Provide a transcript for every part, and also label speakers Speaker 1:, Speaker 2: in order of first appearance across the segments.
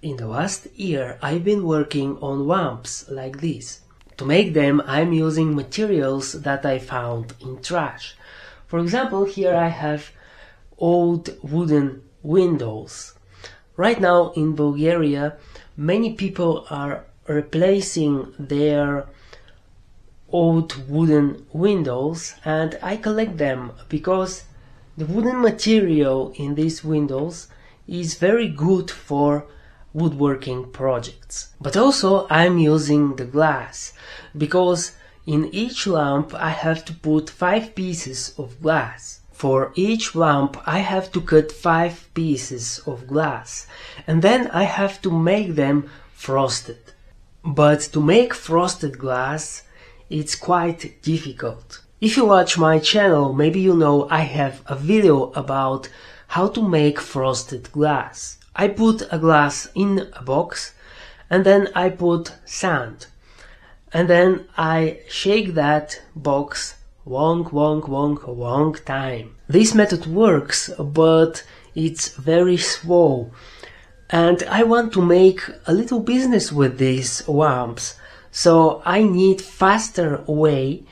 Speaker 1: In the last year I've been working on lamps like this. To make them I'm using materials that I found in trash. For example, here I have old wooden windows. Right now in Bulgaria many people are replacing their old wooden windows, and I collect them because the wooden material in these windows is very good for woodworking projects. But also I'm using the glass because in each lamp I have to put 5 pieces of glass. For each lamp I have to cut 5 pieces of glass, and then I have to make them frosted. But to make frosted glass it's quite difficult. If you watch my channel, maybe you know I have a video about how to make frosted glass. I put a glass in a box and then I put sand, and then I shake that box long time. This method works, but it's very slow, and I want to make a little business with these lamps, so I need faster way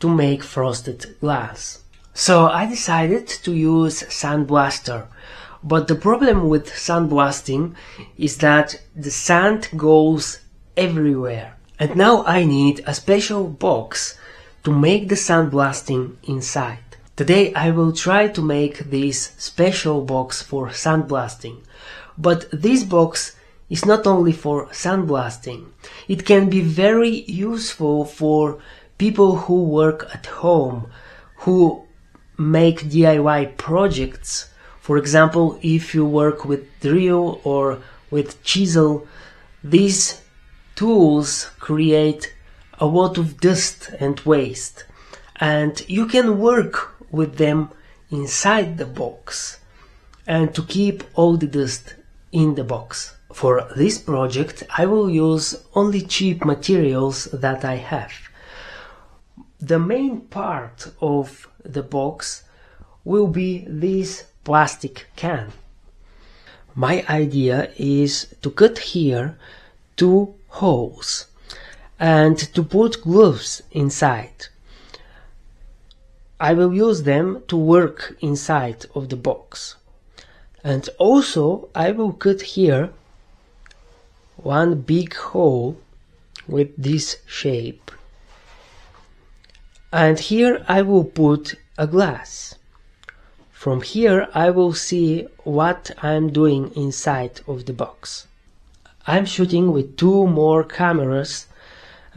Speaker 1: to make frosted glass. So I decided to use sandblaster. But the problem with sandblasting is that the sand goes everywhere. And now I need a special box to make the sandblasting inside. Today I will try to make this special box for sandblasting. But this box is not only for sandblasting. It can be very useful for people who work at home, who make DIY projects. For example, if you work with drill or with chisel, these tools create a lot of dust and waste, and you can work with them inside the box and to keep all the dust in the box. For this project I will use only cheap materials that I have. The main part of the box will be this plastic can. My idea is to cut here 2 holes and to put gloves inside. I will use them to work inside of the box. And also I will cut here 1 big hole with this shape. And here I will put a glass. From here I will see what I'm doing inside of the box. I'm shooting with 2 more cameras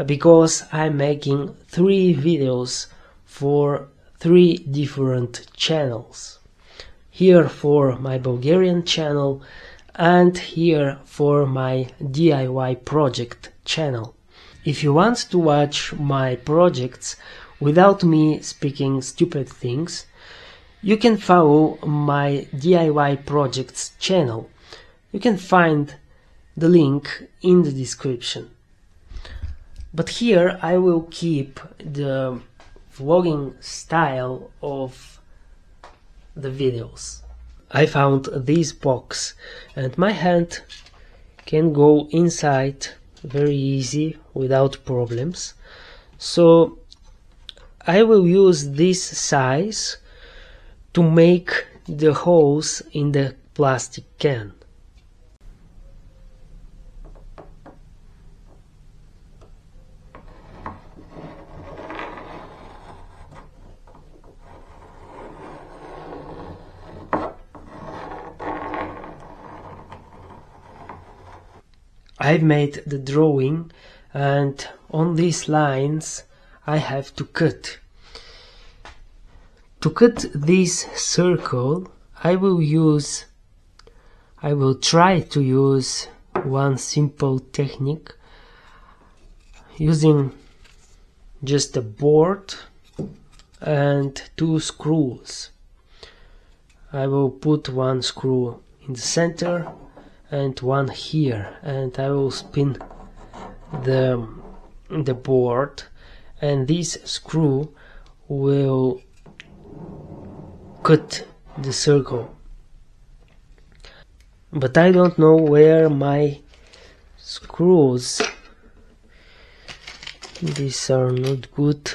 Speaker 1: because I'm making 3 videos for 3 different channels. Here for my Bulgarian channel and here for my DIY project channel. If you want to watch my projects without me speaking stupid things, you can follow my DIY projects channel. You can find the link in the description. But here I will keep the vlogging style of the videos. I found this box and my hand can go inside very easy without problems. So I will use this size to make the holes in the plastic can. I've made the drawing, and on these lines I have to cut. To cut this circle I will try to use one simple technique using just a board and 2 screws. I will put 1 screw in the center and 1 here, and I will spin the board, and this screw will cut the circle. but I don't know where my screws. These are not good.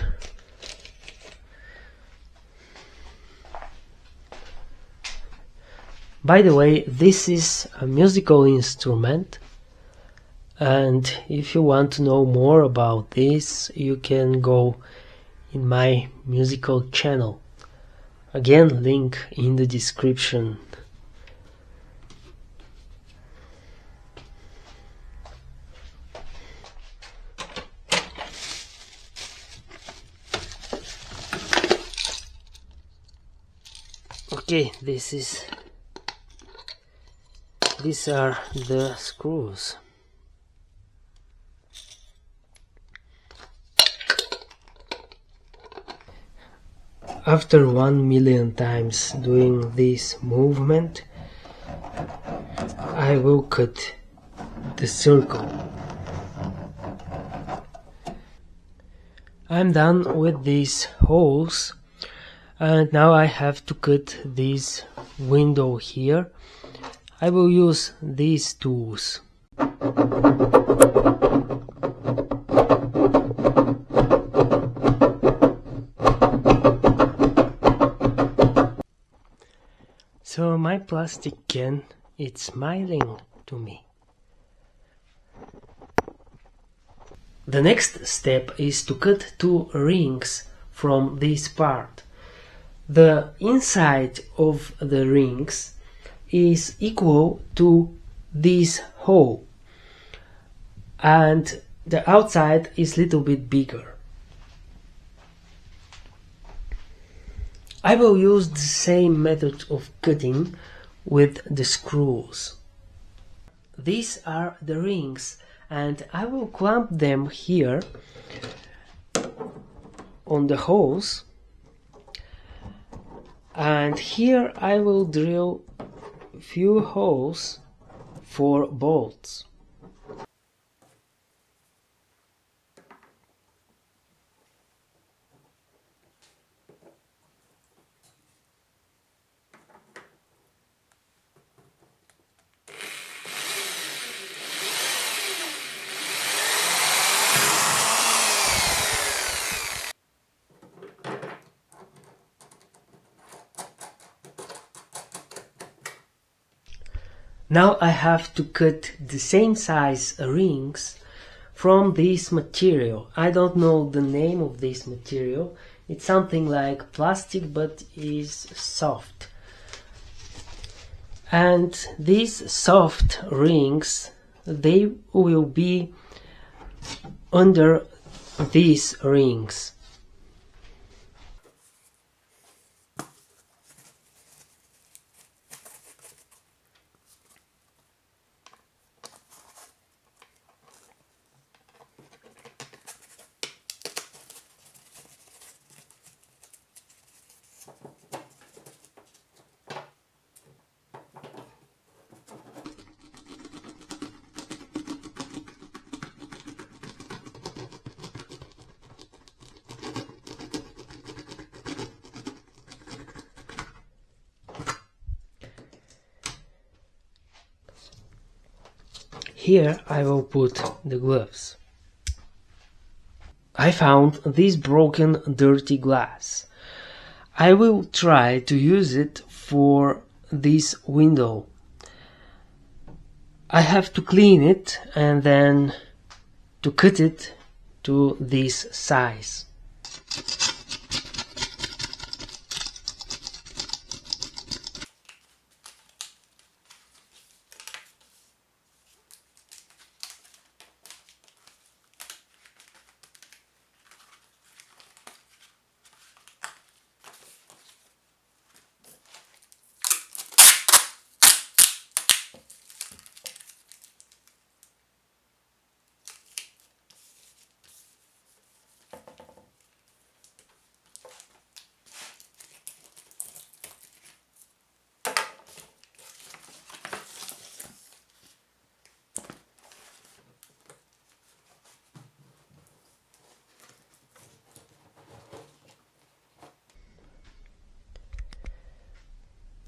Speaker 1: By the way, this is a musical instrument, and if you want to know more about this, you can go in my musical channel. Again, link in the description. Okay, these are the screws. After 1,000,000 times doing this movement, I will cut the circle. I'm done with these holes, and now I have to cut this window here. I will use these tools. So my plastic can, it's smiling to me. The next step is to cut 2 rings from this part. The inside of the rings is equal to this hole, and the outside is a little bit bigger. I will use the same method of cutting with the screws. These are the rings, and I will clamp them here on the holes, and here I will drill few holes for bolts. Now I have to cut the same size rings from this material. I don't know the name of this material. It's something like plastic, but is soft. And these soft rings, they will be under these rings. Here I will put the gloves. I found this broken dirty glass. I will try to use it for this window. I have to clean it and then to cut it to this size.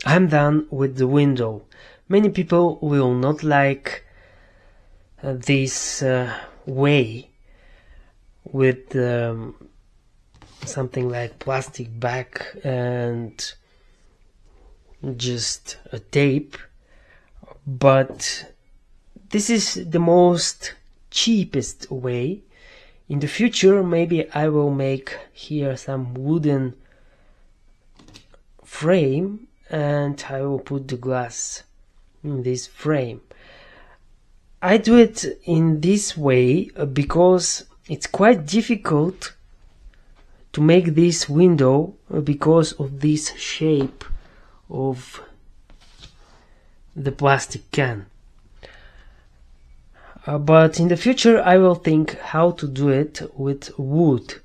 Speaker 1: I'm done with the window. Many people will not like this way with something like plastic bag and just a tape, but this is the most cheapest way. In the future, maybe I will make here some wooden frame and I will put the glass in this frame. I do it in this way because it's quite difficult to make this window because of this shape of the plastic can. But in the future I will think how to do it with wood,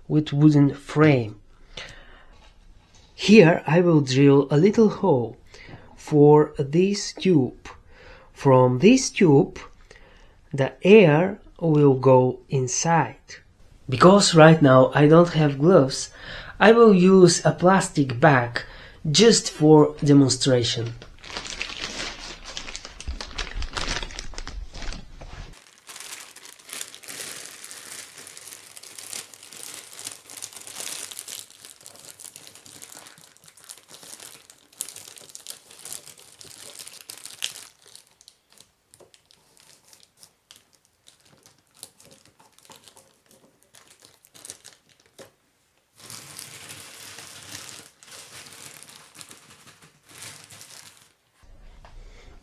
Speaker 1: with wooden frame. Here I will drill a little hole for this tube. From this tube the air will go inside. Because right now I don't have gloves, I will use a plastic bag just for demonstration.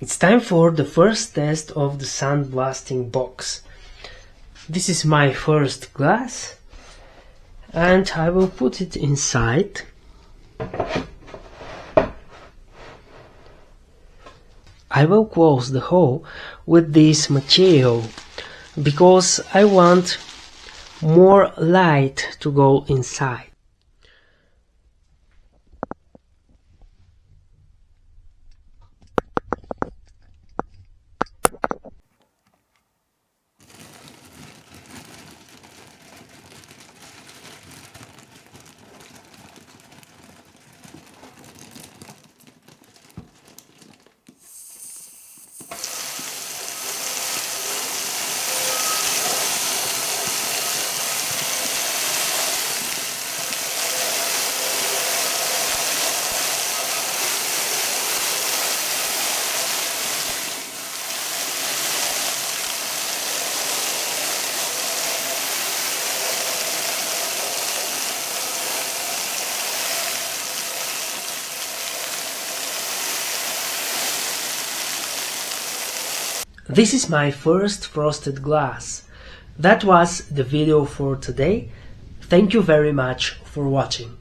Speaker 1: It's time for the first test of the sandblasting box. This is my first glass and I will put it inside. I will close the hole with this material because I want more light to go inside. This is my first frosted glass. That was the video for today. Thank you very much for watching.